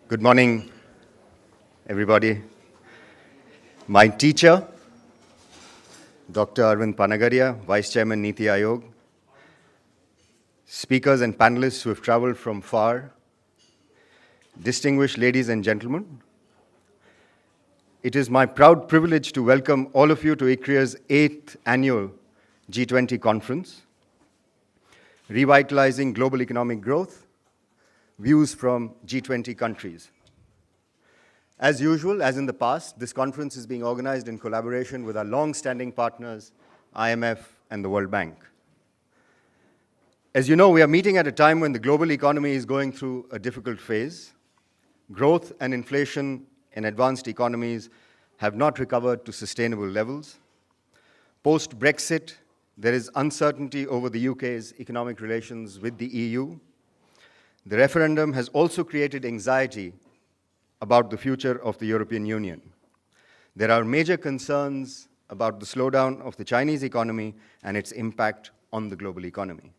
Good morning, everybody. My teacher, Dr. Arvind Panagariya, Vice Chairman, NITI Aayog, speakers and panelists who have traveled from far, distinguished ladies and gentlemen, it is my proud privilege to welcome all of you to ICRIER's 8th annual G20 conference, Revitalizing Global Economic Growth, Views from G20 Countries. As usual, as in the past, this conference is being organized in collaboration with our long-standing partners, IMF and the World Bank. As you know, we are meeting at a time when the global economy is going through a difficult phase. Growth and inflation in advanced economies have not recovered to sustainable levels. Post-Brexit, there is uncertainty over the UK's economic relations with the EU. The referendum has also created anxiety about the future of the European Union. There are major concerns about the slowdown of the Chinese economy and its impact on the global economy.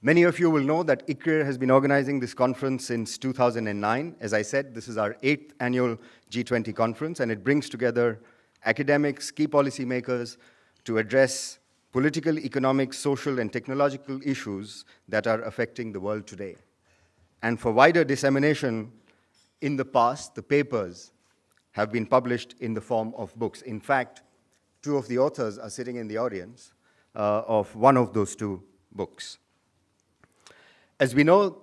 Many of you will know that ICRIER has been organizing this conference since 2009. As I said, this is our 8th annual G20 conference, and it brings together academics, key policymakers to address political, economic, social, and technological issues that are affecting the world today. And for wider dissemination, in the past, the papers have been published in the form of books. In fact, two of the authors are sitting in the audience of one of those two books. As we know,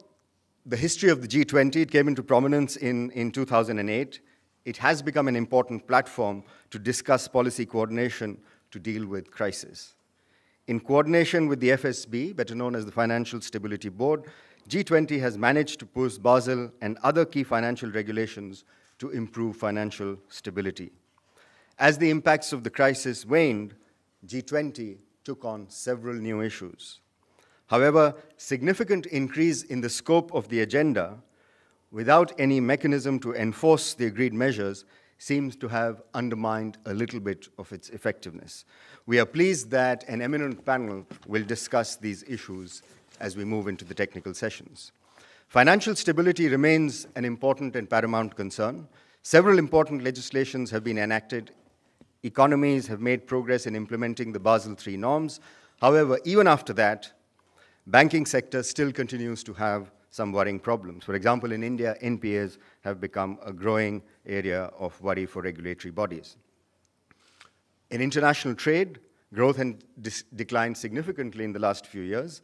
the history of the G20, it came into prominence in 2008. It has become an important platform to discuss policy coordination to deal with crisis. In coordination with the FSB, better known as the Financial Stability Board, G20 has managed to push Basel and other key financial regulations to improve financial stability. As the impacts of the crisis waned, G20 took on several new issues. However, significant increase in the scope of the agenda without any mechanism to enforce the agreed measures seems to have undermined a little bit of its effectiveness. We are pleased that an eminent panel will discuss these issues as we move into the technical sessions. Financial stability remains an important and paramount concern. Several important legislations have been enacted. Economies have made progress in implementing the Basel III norms. However, even after that, banking sector still continues to have some worrying problems. For example, in India, NPAs have become a growing area of worry for regulatory bodies. In international trade, growth has declined significantly in the last few years.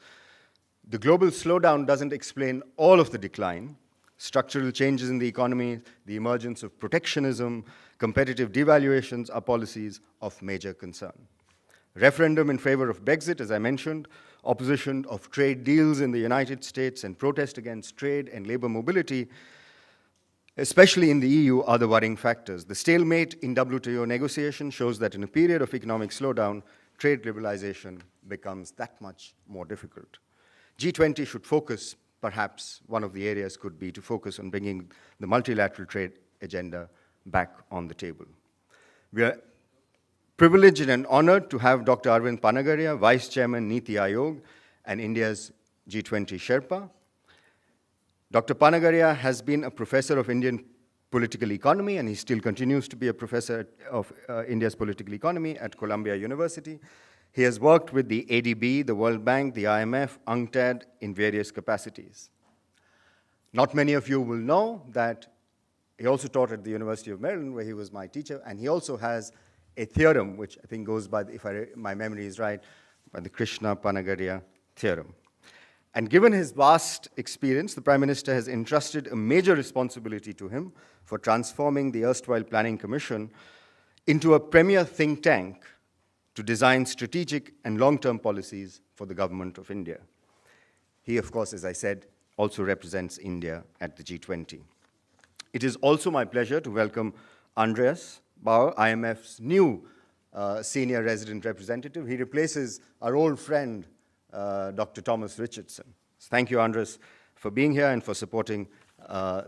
The global slowdown doesn't explain all of the decline. Structural changes in the economy, the emergence of protectionism, competitive devaluations are policies of major concern. Referendum in favor of Brexit, as I mentioned, opposition of trade deals in the United States, and protest against trade and labor mobility, especially in the EU, are the worrying factors. The stalemate in WTO negotiations shows that in a period of economic slowdown, trade liberalization becomes that much more difficult. G20 should focus, perhaps one of the areas could be to focus on bringing the multilateral trade agenda back on the table. We are privileged and honored to have Dr. Arvind Panagariya, Vice Chairman, NITI Aayog, and India's G20 Sherpa. Dr. Panagariya has been a professor of Indian political economy, and he still continues to be a professor of India's political economy at Columbia University. He has worked with the ADB, the World Bank, the IMF, UNCTAD in various capacities. Not many of you will know that he also taught at the University of Maryland, where he was my teacher, and he also has a theorem, which I think goes by, my memory is right, by the Krishna Panagariya theorem. And given his vast experience, the Prime Minister has entrusted a major responsibility to him for transforming the erstwhile Planning Commission into a premier think tank to design strategic and long-term policies for the government of India. He, of course, as I said, also represents India at the G20. It is also my pleasure to welcome Andreas Bauer, IMF's new senior resident representative. He replaces our old friend, Dr. Thomas Richardson. So thank you, Andreas, for being here and for supporting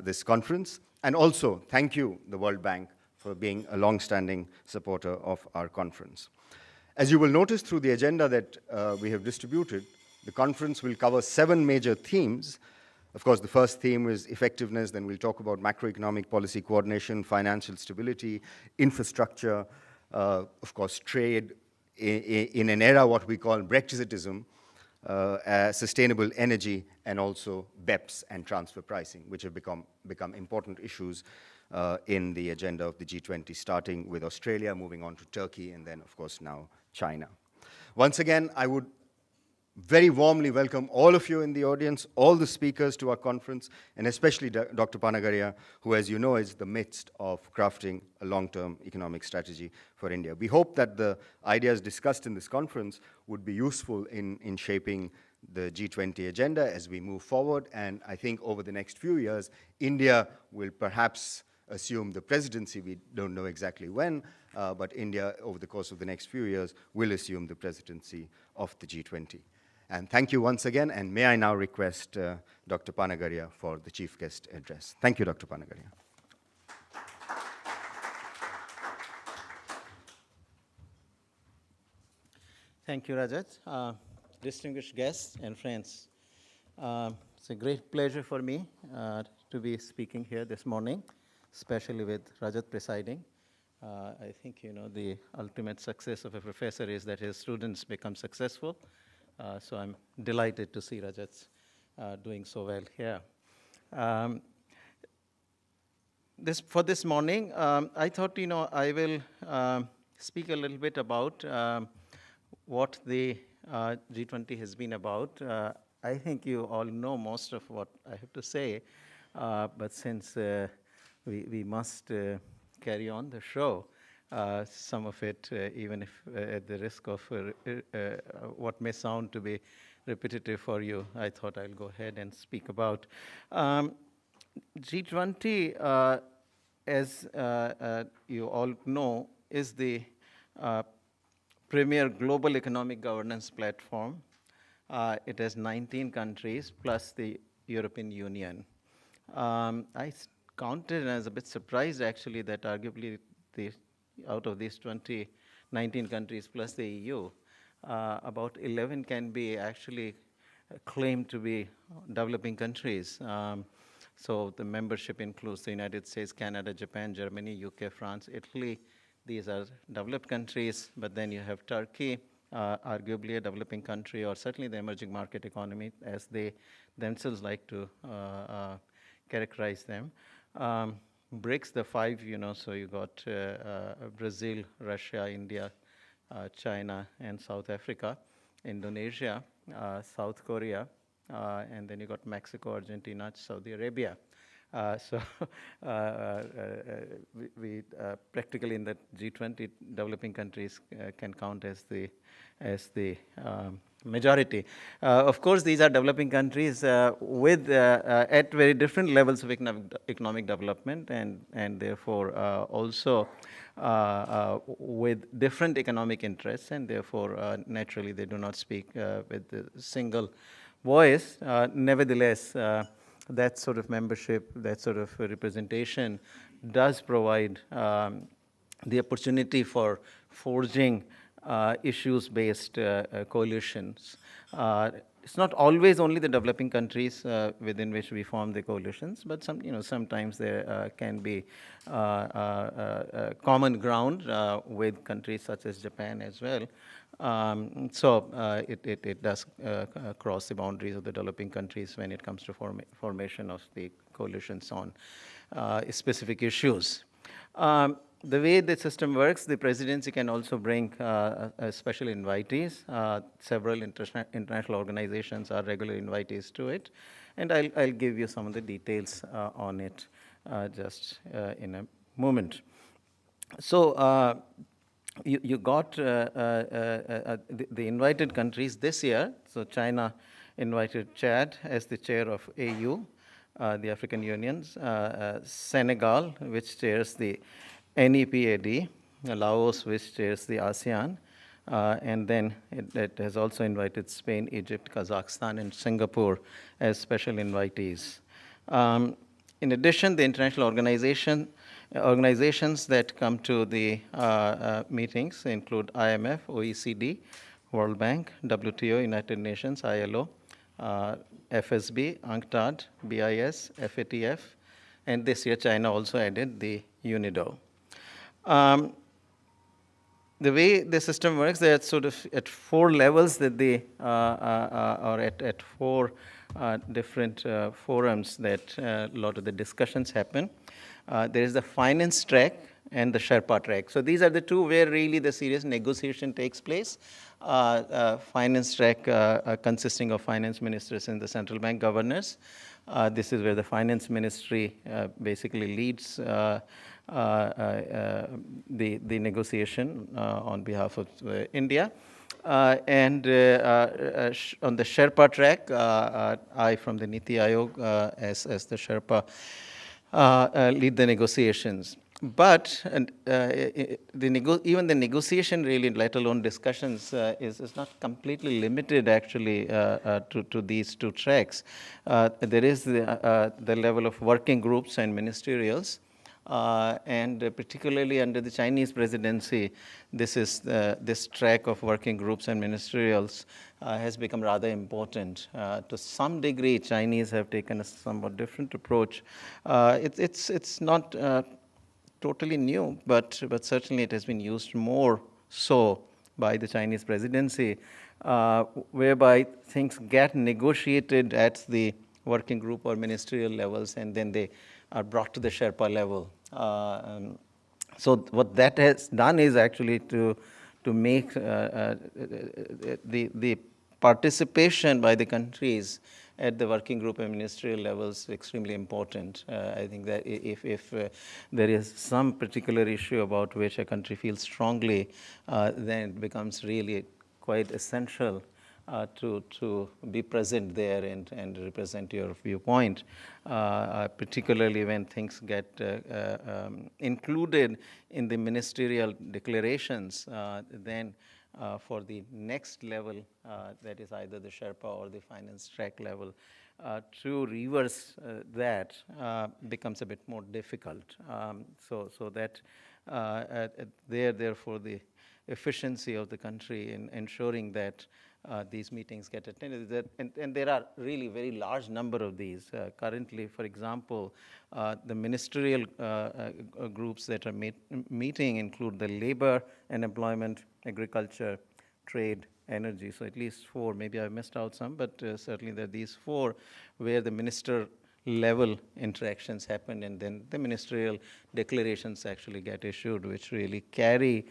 this conference. And also, thank you, the World Bank, for being a long-standing supporter of our conference. As you will notice through the agenda that we have distributed, the conference will cover 7 major themes, Of course, the first theme is effectiveness, then we'll talk about macroeconomic policy coordination, financial stability, infrastructure, of course, trade, in an era what we call Brexitism, sustainable energy, and also BEPS and transfer pricing, which have become important issues in the agenda of the G20, starting with Australia, moving on to Turkey, and then, of course, now China. Once again, I would very warmly welcome all of you in the audience, all the speakers to our conference, and especially Dr. Panagariya, who, as you know, is the midst of crafting a long-term economic strategy for India. We hope that the ideas discussed in this conference would be useful in shaping the G20 agenda as we move forward, and I think over the next few years, India will perhaps assume the presidency. We don't know exactly when, but India, over the course of the next few years, will assume the presidency of the G20. And thank you once again, and may I now request Dr. Panagariya for the chief guest address. Thank you, Dr. Panagariya. Thank you, Rajat. Distinguished guests and friends, it's a great pleasure for me to be speaking here this morning, especially with Rajat presiding. I think, you know, the ultimate success of a professor is that his students become successful. So I'm delighted to see Rajat doing so well here. For this morning, I thought, you know, I will speak a little bit about what the G20 has been about. I think you all know most of what I have to say, but since we must carry on the show, some of it, even if at the risk of what may sound to be repetitive for you, I thought I'll go ahead and speak about. G20, as you all know, is the premier global economic governance platform. It has 19 countries plus the European Union. I counted and I was a bit surprised actually that arguably out of these 19 countries plus the EU, about 11 can be actually claimed to be developing countries. So the membership includes the United States, Canada, Japan, Germany, UK, France, Italy. These are developed countries, but then you have Turkey, arguably a developing country, or certainly the emerging market economy, as they themselves like to characterize them. BRICS, the five, you know, so you got Brazil, Russia, India, China, and South Africa, Indonesia, South Korea, and then you got Mexico, Argentina, Saudi Arabia. So we practically in the G20, developing countries can count as the majority. Of course, these are developing countries with at very different levels of economic development, and therefore also with different economic interests, and therefore naturally they do not speak with a single voice. Nevertheless, that sort of membership, that sort of representation does provide the opportunity for forging issues-based coalitions. It's not always only the developing countries within which we form the coalitions, but sometimes there can be common ground with countries such as Japan as well. So it does cross the boundaries of the developing countries when it comes to formation of the coalitions on specific issues. The way the system works, the presidency can also bring special invitees. Several international organizations are regular invitees to it, and I'll give you some of the details on it just in a moment. So you got the invited countries this year. So China invited Chad as the chair of AU, the African Union, Senegal, which chairs the NEPAD, Laos, which chairs the ASEAN, and then it has also invited Spain, Egypt, Kazakhstan, and Singapore as special invitees. In addition, the international organizations that come to the meetings include IMF, OECD, World Bank, WTO, United Nations, ILO, FSB, UNCTAD, BIS, FATF, and this year China also added the UNIDO. The way the system works, they're sort of at 4 levels that they, or at 4 different forums that a lot of the discussions happen. There is the finance track and the Sherpa track. So these are the 2 where really the serious negotiation takes place. Finance track consisting of finance ministers and the central bank governors. This is where the finance ministry basically leads the negotiation on behalf of India. And on the Sherpa track, I from the NITI Aayog as the Sherpa lead the negotiations. But even the negotiation really, let alone discussions, is not completely limited actually to these 2 tracks. There is the level of working groups and ministerials. And particularly under the Chinese presidency, this track of working groups and ministerials has become rather important. To some degree, Chinese have taken a somewhat different approach. It's not totally new, but certainly it has been used more so by the Chinese presidency, whereby things get negotiated at the working group or ministerial levels, and then they are brought to the Sherpa level. So what that has done is actually to make the participation by the countries at the working group and ministerial levels extremely important. I think that if there is some particular issue about which a country feels strongly, then it becomes really quite essential to be present there and represent your viewpoint, particularly when things get included in the ministerial declarations. Then for the next level, that is either the Sherpa or the finance track level, to reverse that becomes a bit more difficult. So that therefore the efficiency of the country in ensuring that these meetings get attended. And there are really very large number of these. Currently, for example, the ministerial groups that are meeting include the labor and employment, agriculture, trade, energy. So at least 4, maybe I missed out some, but certainly there are these 4 where the minister level interactions happen, and then the ministerial declarations actually get issued, which really carry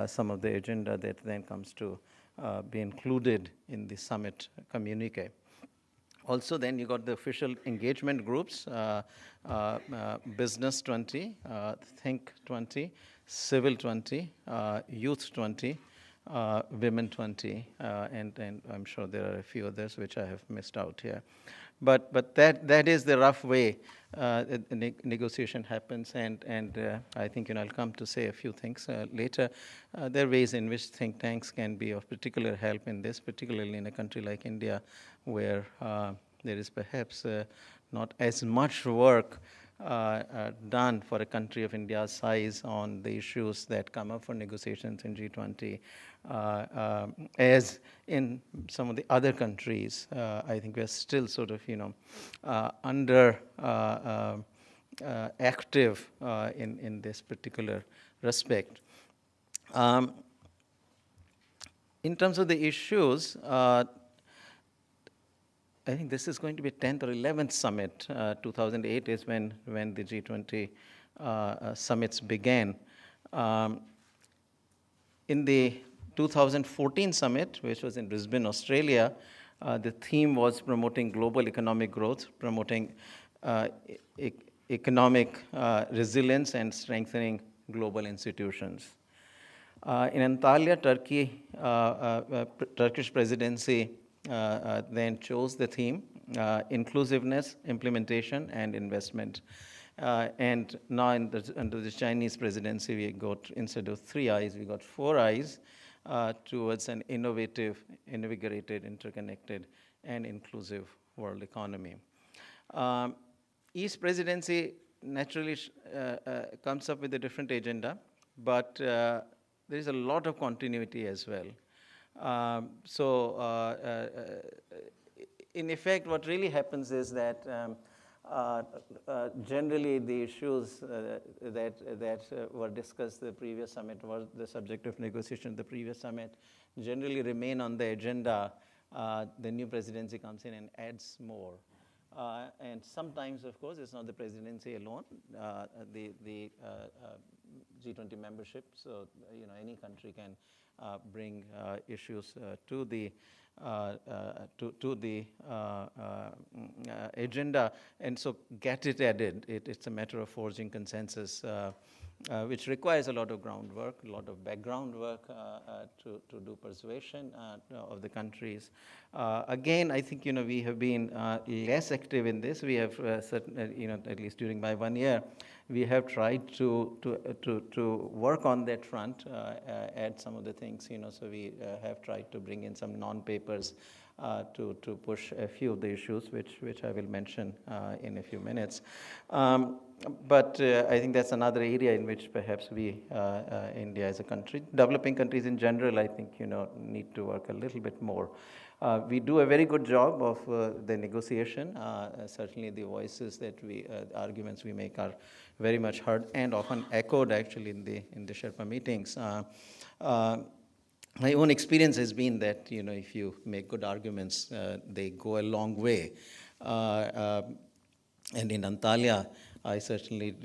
some of the agenda that then comes to be included in the summit communique. Also, then you got the official engagement groups, Business 20, Think 20, Civil 20, Youth 20, Women 20, and I'm sure there are a few others which I have missed out here. But that is the rough way the negotiation happens, and I think I'll come to say a few things later. There are ways in which think tanks can be of particular help in this, particularly in a country like India, where there is perhaps not as much work done for a country of India's size on the issues that come up for negotiations in G20 as in some of the other countries. I think we're still sort of, under active in this particular respect. In terms of the issues, I think this is going to be 10th or 11th summit. 2008 is when the G20 summits began. In the 2014 summit, which was in Brisbane, Australia, the theme was promoting global economic growth, promoting economic resilience, and strengthening global institutions. In Antalya, Turkey, Turkish presidency then chose the theme, inclusiveness, implementation, and investment. And now under the Chinese presidency, we got, instead of 3 eyes, we got 4 eyes towards an innovative, invigorated, interconnected, and inclusive world economy. Each presidency naturally comes up with a different agenda, but there is a lot of continuity as well. in effect, what really happens is that generally the issues that were discussed the previous summit, was the subject of negotiation at the previous summit, generally remain on the agenda. The new presidency comes in and adds more. And sometimes, of course, it's not the presidency alone, the G20 membership. So, any country can bring issues to the agenda, and so get it added. It's a matter of forging consensus, which requires a lot of groundwork, a lot of background work to do persuasion of the countries. Again, I think we have been less active in this. We have at least during my 1 year, we have tried to work on that front, add some of the things. So we have tried to bring in some non-papers to push a few of the issues, which I will mention in a few minutes. But I think that's another area in which perhaps we, India as a country, developing countries in general, I think, need to work a little bit more. We do a very good job of the negotiation. Certainly the voices that arguments we make are very much heard and often echoed actually in the Sherpa meetings. My own experience has been that, if you make good arguments, they go a long way. And in Antalya, I certainly,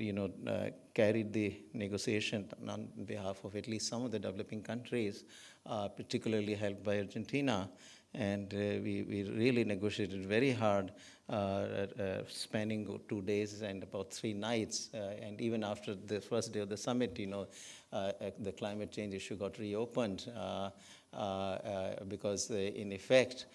carried the negotiation on behalf of at least some of the developing countries, particularly helped by Argentina. And we really negotiated very hard, spanning 2 days and about 3 nights. And even after the first day of the summit, the climate change issue got reopened because, in effect,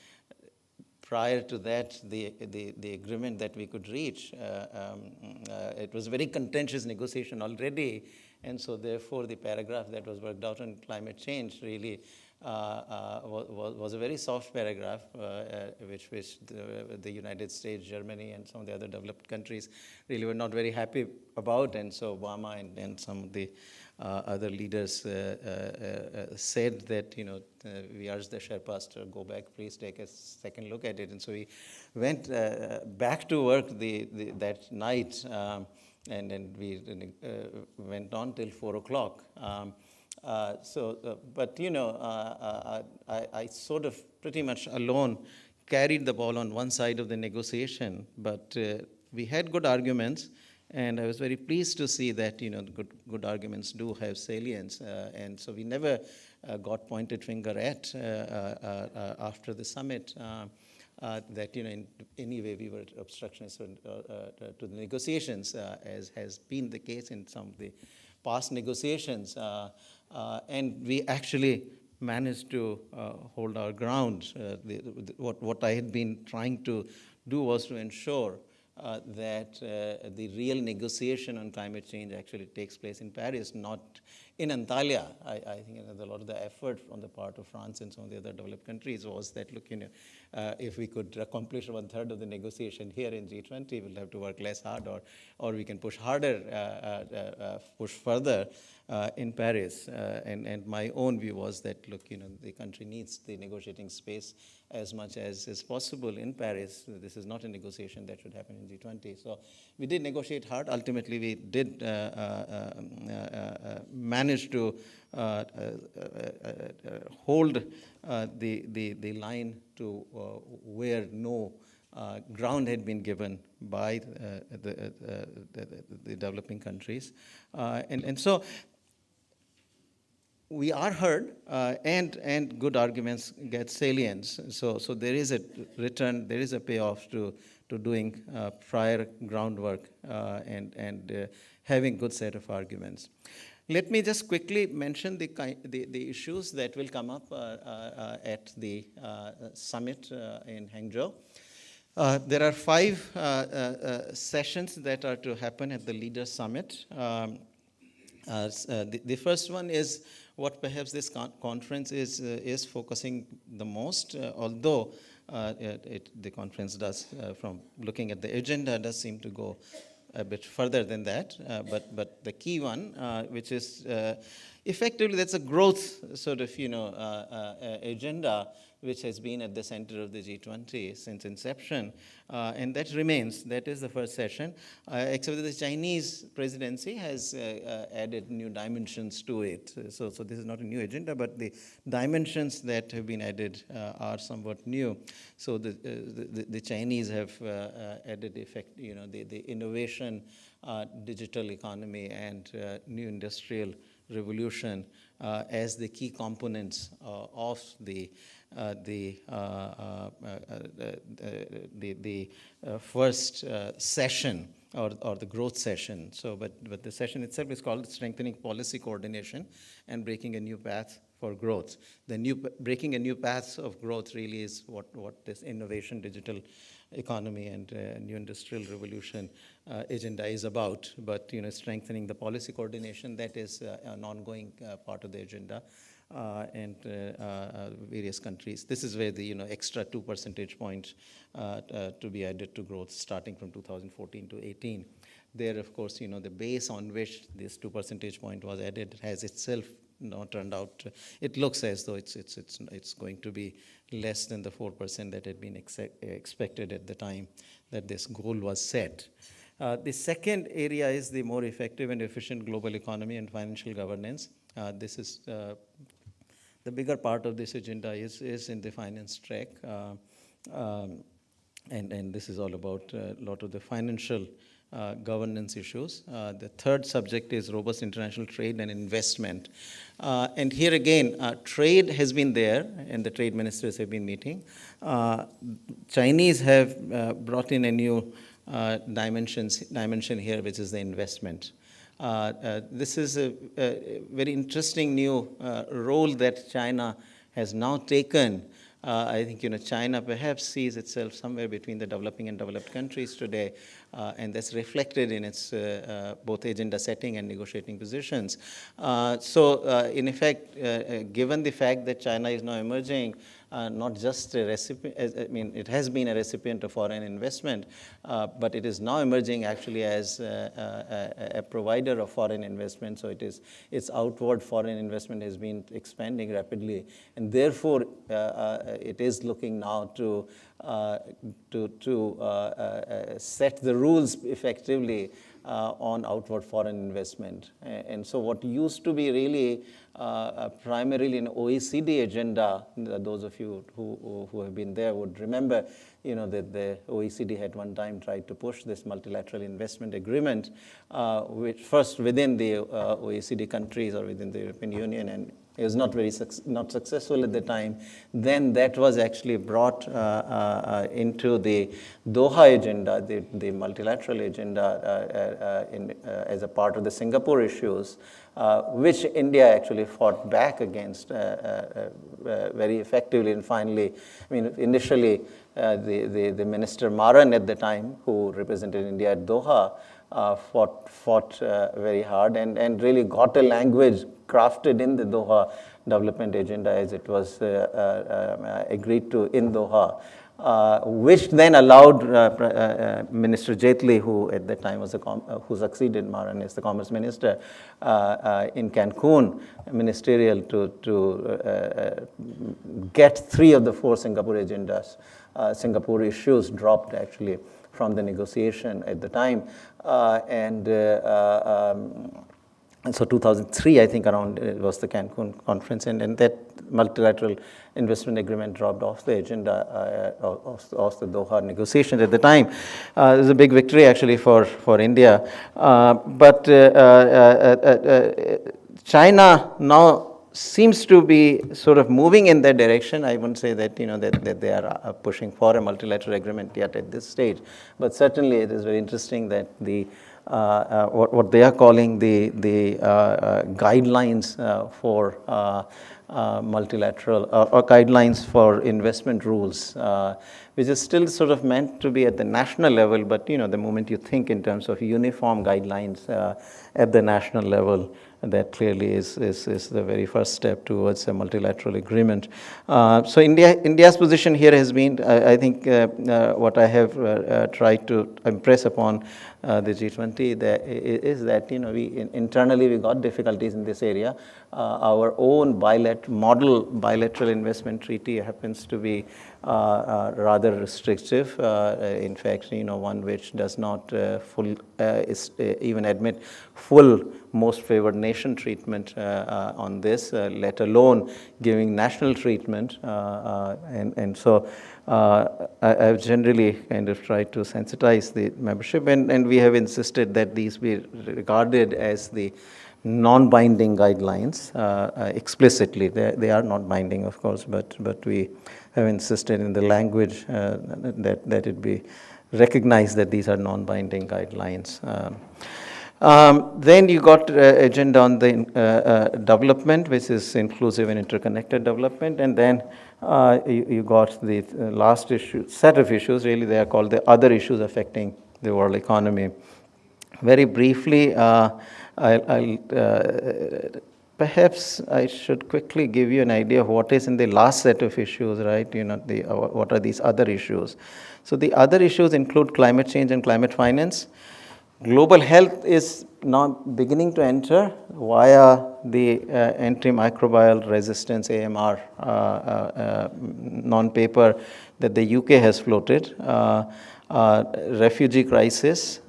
prior to that, the agreement that we could reach, it was a very contentious negotiation already. And so, therefore, the paragraph that was worked out on climate change really was a very soft paragraph, which the United States, Germany, and some of the other developed countries really were not very happy about. And so Obama and some of the other leaders said that, we urge the Sherpas to go back, please take a second look at it. And so we went back to work that night, and then we went on till 4 o'clock. But I sort of pretty much alone carried the ball on one side of the negotiation, but we had good arguments, and I was very pleased to see that good arguments do have salience, and so we never got pointed finger at after the summit. That in any way we were obstructionists to the negotiations, as has been the case in some of the past negotiations. And we actually managed to hold our ground. What I had been trying to do was to ensure that the real negotiation on climate change actually takes place in Paris, not in Antalya. I think a lot of the effort on the part of France and some of the other developed countries was that, look, if we could accomplish 1/3 of the negotiation here in G20, we'll have to work less hard, or we can push harder, push further in Paris. And my own view was that, look, the country needs the negotiating space as much as is possible in Paris. This is not a negotiation that should happen in G20. So we did negotiate hard. Ultimately, we did manage to hold the line to where no ground had been given by the developing countries. And so we are heard, and good arguments get salience. So there is a return, there is a payoff to doing prior groundwork and having good set of arguments. Let me just quickly mention the issues that will come up at the summit in Hangzhou. There are 5 sessions that are to happen at the Leaders Summit. The first one is what perhaps this conference is focusing the most, although the conference does, from looking at the agenda, does seem to go a bit further than that. But the key one, which is effectively, that's a growth sort of, agenda which has been at the center of the G20 since inception, and that remains. That is the first session, except that the Chinese presidency has added new dimensions to it. So this is not a new agenda, but the dimensions that have been added are somewhat new. So the Chinese have added the innovation, digital economy, and new industrial revolution as the key components of the first session or the growth session. So, but the session itself is called Strengthening Policy Coordination and Breaking a New Path for Growth. Breaking a new path of growth really is what this innovation, digital economy, and new industrial revolution agenda is about. But strengthening the policy coordination, that is an ongoing part of the agenda. And various countries. This is where the extra 2 percentage points to be added to growth starting from 2014 to 18. There, of course, the base on which this 2 percentage point was added has itself not turned out. It looks as though it's going to be less than the 4% that had been expected at the time that this goal was set. The second area is the more effective and efficient global economy and financial governance. This is the bigger part of this agenda is in the finance track, and this is all about a lot of the financial governance issues. The third subject is robust international trade and investment. And here again, trade has been there, and the trade ministers have been meeting. Chinese have brought in a new dimension here, which is the investment. This is a very interesting new role that China has now taken. I think China perhaps sees itself somewhere between the developing and developed countries today, and that's reflected in its both agenda setting and negotiating positions. So in effect, given the fact that China is now emerging not just a recipient, it has been a recipient of foreign investment, but it is now emerging actually as a provider of foreign investment. So its outward foreign investment has been expanding rapidly, and therefore it is looking now to set the rules effectively on outward foreign investment. And so what used to be really primarily an OECD agenda, those of you who have been there would remember, that the OECD had one time tried to push this multilateral investment agreement, which first within the OECD countries or within the European Union, and it was not successful at the time. Then that was actually brought into the Doha agenda, the multilateral agenda, as a part of the Singapore issues, which India actually fought back against very effectively. And finally, initially the Minister Maran at the time, who represented India at Doha, fought very hard and really got a language crafted in the Doha development agenda as it was agreed to in Doha, which then allowed Minister Jaitley, who at that time was who succeeded Maran as the Commerce Minister in Cancun ministerial, to get 3 of the 4 Singapore agendas, Singapore issues dropped actually from the negotiation at the time, and so 2003, I think, around was the Cancun conference, and that multilateral investment agreement dropped off the agenda of the Doha negotiations at the time. It was a big victory actually for India, but China now seems to be sort of moving in that direction. I wouldn't say that that they are pushing for a multilateral agreement yet at this stage, but certainly it is very interesting that the what they are calling the guidelines for multilateral or guidelines for investment rules, which is still sort of meant to be at the national level, but the moment you think in terms of uniform guidelines at the national level, that clearly is the very first step towards a multilateral agreement. So India's position here has been, I think, what I have tried to impress upon the G20 is that we internally we got difficulties in this area, our own model bilateral investment treaty happens to be rather restrictive. In fact, one which does not even admit full most favored nation treatment on this, let alone giving national treatment. And so I've generally kind of tried to sensitize the membership, and we have insisted that these be regarded as the non-binding guidelines explicitly. They are not binding, of course, but we have insisted in the language that it be recognized that these are non-binding guidelines. Then you got agenda on the development, which is inclusive and interconnected development, and then you got the last set of issues. Really, they are called the other issues affecting the world economy. Very briefly, perhaps I should quickly give you an idea of what is in the last set of issues, right? What are these other issues? So the other issues include climate change and climate finance. Global health is now beginning to enter via the antimicrobial resistance AMR non-paper that the UK has floated. Refugee crisis,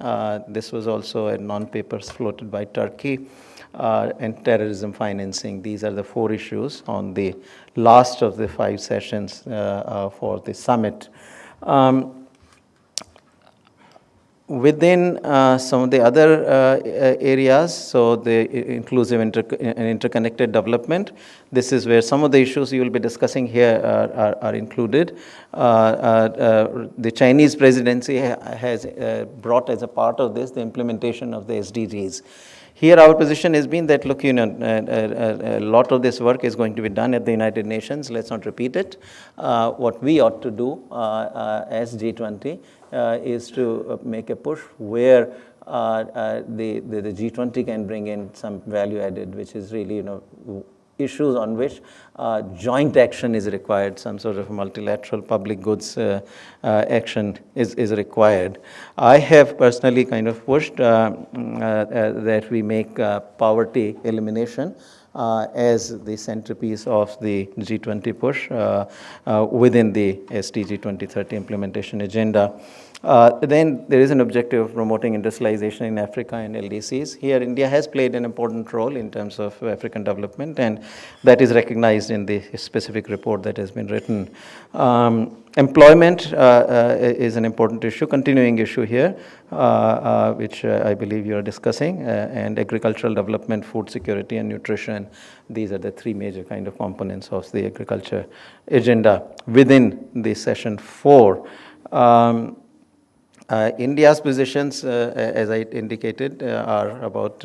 this was also a non-paper floated by Turkey, and terrorism financing. These are the 4 issues on the last of the 5 sessions for the summit. Within some of the other areas, so the inclusive and interconnected development, this is where some of the issues you will be discussing here are included. The Chinese presidency has brought as a part of this the implementation of the SDGs. Here our position has been that, look, a lot of this work is going to be done at the United Nations. Let's not repeat it. What we ought to do as G20 is to make a push where the G20 can bring in some value added, which is really, issues on which joint action is required, some sort of multilateral public goods action is required. I have personally kind of pushed that we make poverty elimination as the centerpiece of the G20 push within the SDG 2030 implementation agenda. Then there is an objective of promoting industrialization in Africa and LDCs. Here India has played an important role in terms of African development, and that is recognized in the specific report that has been written. Employment is an important issue, continuing issue here, which I believe you are discussing, and agricultural development, food security and nutrition. These are the 3 major kind of components of the agriculture agenda within the session 4. India's positions, as I indicated, are about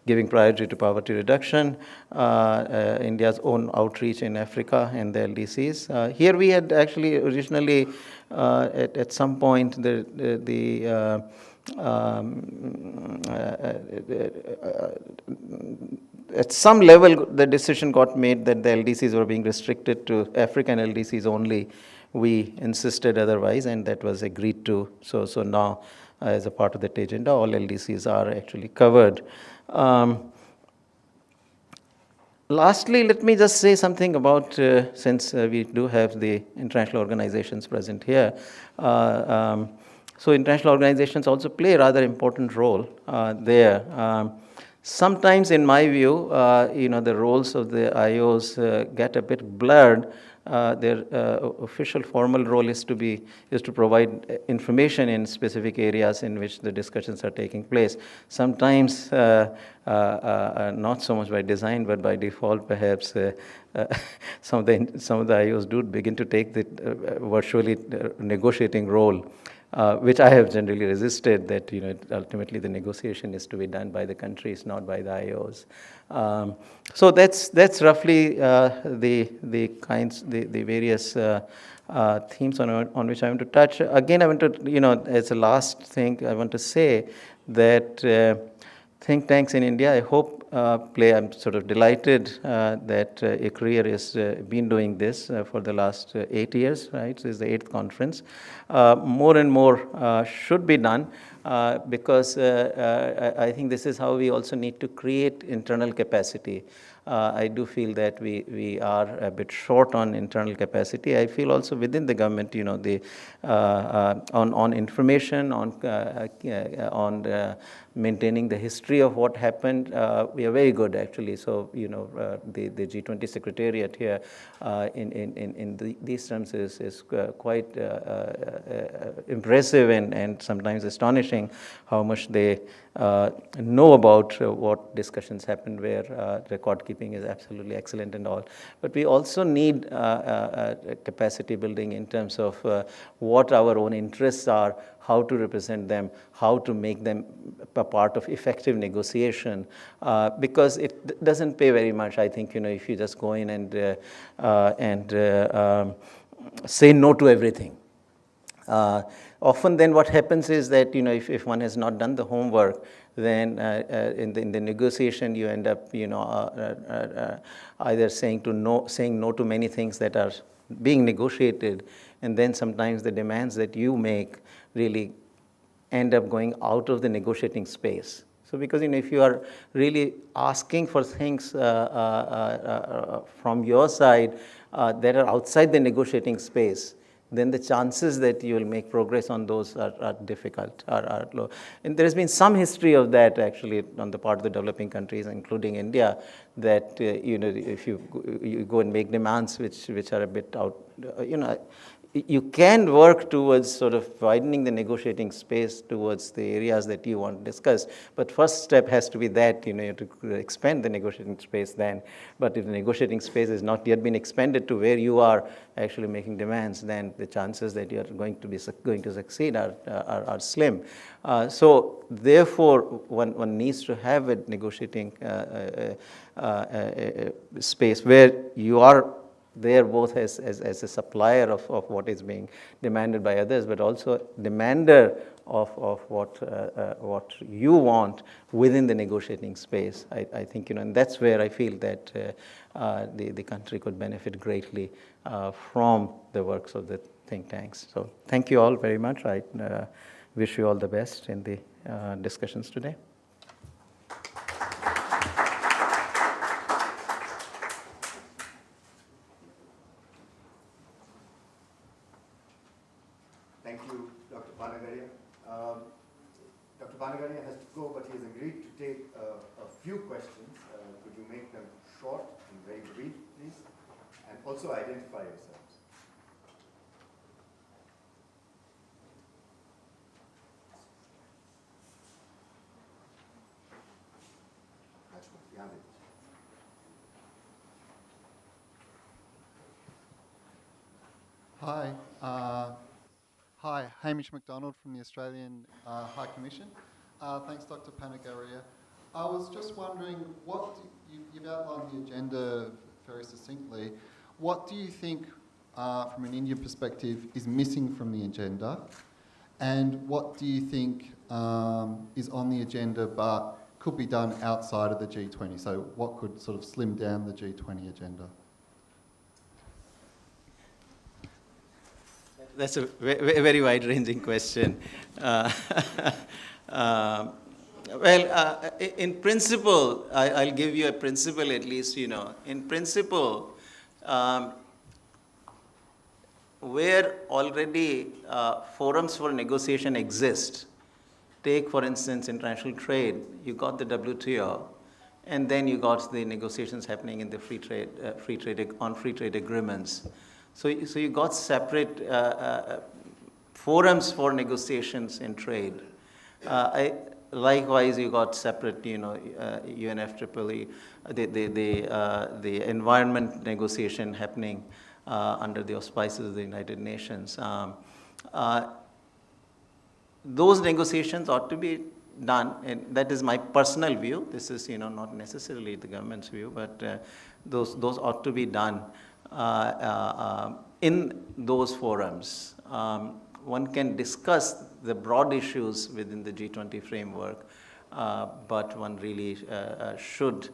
giving priority to poverty reduction, India's own outreach in Africa and the LDCs. Here we had actually originally, at some point, at some level, the decision got made that the LDCs were being restricted to African LDCs only. We insisted otherwise, and that was agreed to. So now, as a part of that agenda, all LDCs are actually covered. Lastly, let me just say something about, since we do have the international organizations present here, so international organizations also play a rather important role there. Sometimes, in my view, the roles of the IOs get a bit blurred. Their official formal role is to provide information in specific areas in which the discussions are taking place. Sometimes not so much by design, but by default, perhaps some of the IOs do begin to take the virtually negotiating role. Which I have generally resisted, that ultimately the negotiation is to be done by the countries, not by the IOs. So that's roughly the various themes on which I want to touch. Again, I want to, as a last thing, I want to say that think tanks in India, I hope, I'm sort of delighted that ICRIER has been doing this for the last 8 years, right? So it's the 8th conference. More and more should be done. because I think this is how we also need to create internal capacity. I do feel that we are a bit short on internal capacity. I feel also within the government, on information, on maintaining the history of what happened, we are very good actually. So, the G20 Secretariat here in these terms is quite impressive and sometimes astonishing how much they know about what discussions happened, where record keeping is absolutely excellent and all. But we also need capacity building in terms of what our own interests are, how to represent them, how to make them a part of effective negotiation, because it doesn't pay very much, I think, if you just go in and say no to everything. Often then what happens is that, if one has not done the homework, then in the negotiation you end up, either saying no to many things that are being negotiated, and then sometimes the demands that you make really end up going out of the negotiating space. So because if you are really asking for things from your side that are outside the negotiating space, then the chances that you will make progress on those are difficult, are low. And there has been some history of that actually on the part of the developing countries, including India, that if you go and make demands which are a bit out, you can work towards sort of widening the negotiating space towards the areas that you want to discuss. But first step has to be that, you have to expand the negotiating space then. But if the negotiating space has not yet been expanded to where you are actually making demands, then the chances that you are going to succeed are slim. So therefore, one needs to have a negotiating space where you are there both as a supplier of what is being demanded by others, but also demander of what you want within the negotiating space. I think, and that's where I feel that the country could benefit greatly from the works of the think tanks. So thank you all very much. I wish you all the best in the discussions today. Thank you, Dr. Panagariya. Dr. Panagariya has to go, but he has agreed to take a few questions. Could you make them short and very brief, please? And also identify yourselves. Hi. Hi, Hamish MacDonald from the Australian High Commission. Thanks, Dr. Panagariya. I was just wondering, you've outlined the agenda very succinctly. What do you think, from an Indian perspective, is missing from the agenda? And what do you think is on the agenda but could be done outside of the G20? So what could sort of slim down the G20 agenda? That's a very wide-ranging question. In principle, I'll give you a principle at least, In principle, where already forums for negotiation exist, take, for instance, international trade, you got the WTO, and then you got the negotiations happening in the free trade agreements. So you got separate forums for negotiations in trade. Likewise, you got separate, UNFCCC, the environment negotiation happening under the auspices of the United Nations. Those negotiations ought to be done, and that is my personal view. This is, not necessarily the government's view, but those ought to be done in those forums. One can discuss the broad issues within the G20 framework, but one really should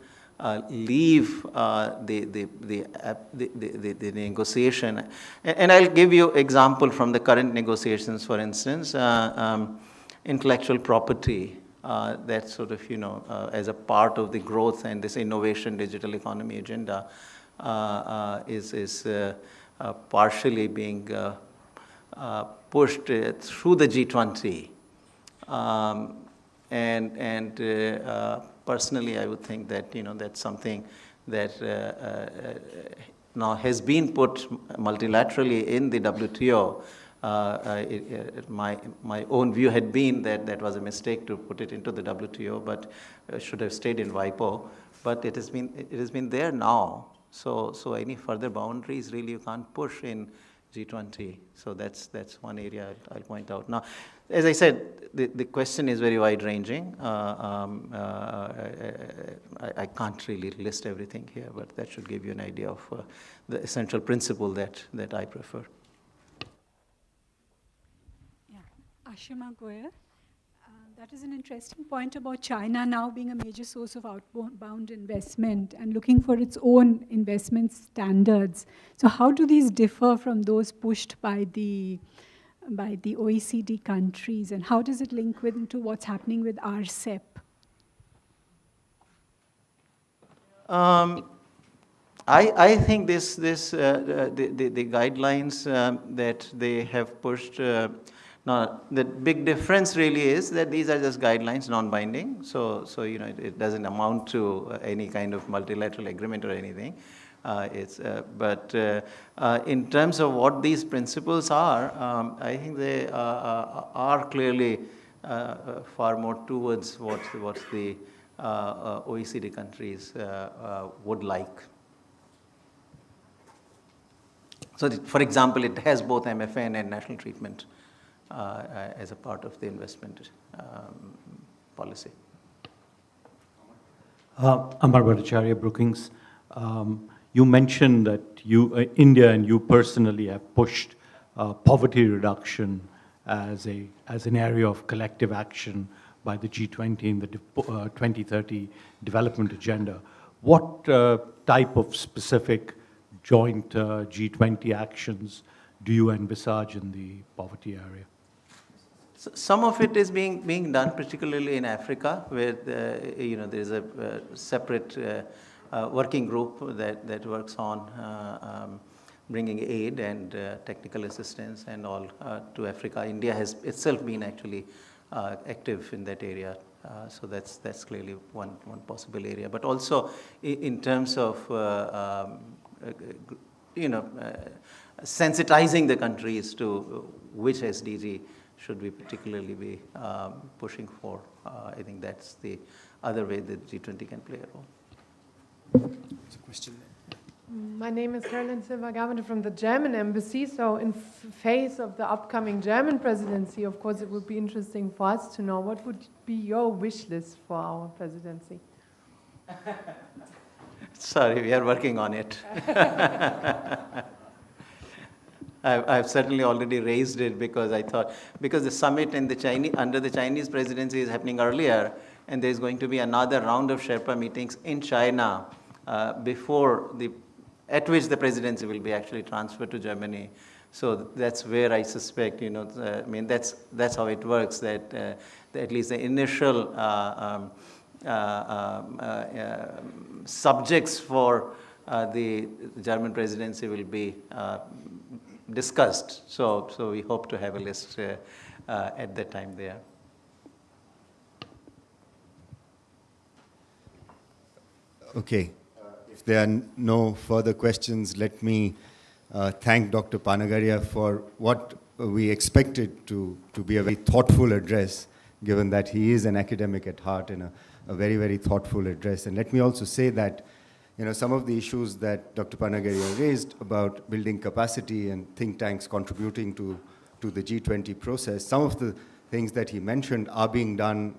leave the negotiation. And I'll give you example from the current negotiations, for instance. intellectual property that sort of, as a part of the growth and this innovation digital economy agenda is partially being pushed through the G20. Personally, I would think that, that's something that now has been put multilaterally in the WTO. My own view had been that that was a mistake to put it into the WTO, but should have stayed in WIPO. But it has been there now. So any further boundaries really you can't push in G20. So that's one area I'll point out. Now, as I said, the question is very wide-ranging. I can't really list everything here, but that should give you an idea of the essential principle that I prefer. Yeah, Ashima Goyal. That is an interesting point about China now being a major source of outbound investment and looking for its own investment standards. So how do these differ from those pushed by the OECD countries, and how does it link into what's happening with RCEP? I think the guidelines that they have pushed. Now, the big difference really is that these are just guidelines, non-binding. So it doesn't amount to any kind of multilateral agreement or anything. But in terms of what these principles are, I think they are clearly far more towards what the OECD countries would like. So, for example, it has both MFN and national treatment as a part of the investment policy. Heribert, Acharya, Brookings. You mentioned that India and you personally have pushed poverty reduction as an area of collective action by the G20 in the 2030 development agenda. What type of specific joint G20 actions do you envisage in the poverty area? Some of it is being done, particularly in Africa, where there is a separate working group that works on bringing aid and technical assistance and all to Africa. India has itself been actually active in that area, so that's clearly one possible area. But also in terms of sensitizing the countries to which SDG should we particularly be pushing for. I think that's the other way that G20 can play a role. There's a question there. My name is Caroline Silva-Gavin from the German Embassy. So in face of the upcoming German presidency, of course, it would be interesting for us to know what would be your wish list for our presidency? Sorry, we are working on it. I've certainly already raised it because I thought, because the summit and under the Chinese presidency is happening earlier, and there's going to be another round of Sherpa meetings in China at which the presidency will be actually transferred to Germany. So that's where I suspect, that's how it works, that at least the initial subjects for the German presidency will be discussed. So we hope to have a list at that time there. Okay. If there are no further questions, let me thank Dr. Panagariya for what we expected to be a very thoughtful address, given that he is an academic at heart, and a very, very thoughtful address. And let me also say that some of the issues that Dr. Panagariya raised about building capacity and think tanks contributing to the G20 process, some of the things that he mentioned are being done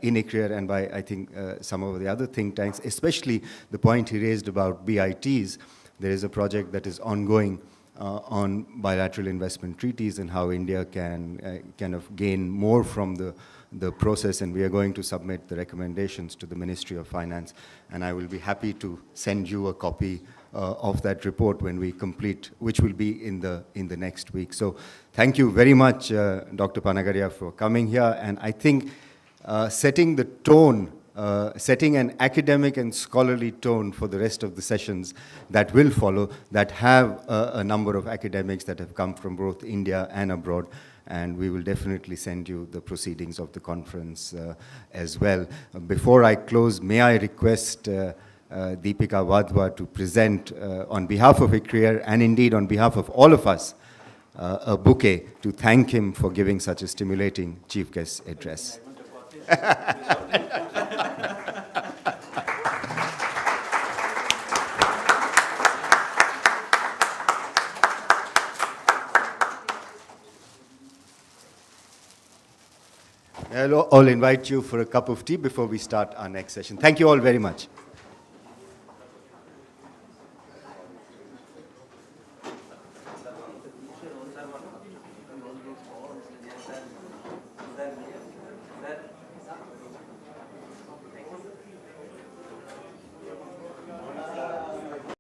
in ICRIER and by, I think, some of the other think tanks, especially the point he raised about BITs. There is a project that is ongoing on bilateral investment treaties and how India can kind of gain more from the process, and we are going to submit the recommendations to the Ministry of Finance, and I will be happy to send you a copy of that report when we complete, which will be in the next week. So thank you very much, Dr. Panagariya, for coming here. And I think setting the tone, setting an academic and scholarly tone for the rest of the sessions that will follow, that have a number of academics that have come from both India and abroad. And we will definitely send you the proceedings of the conference as well. Before I close, may I request Deepika Wadhwa to present on behalf of ICRIER and indeed on behalf of all of us a bouquet to thank him for giving such a stimulating chief guest address. I'll invite you for a cup of tea before we start our next session. Thank you all very much.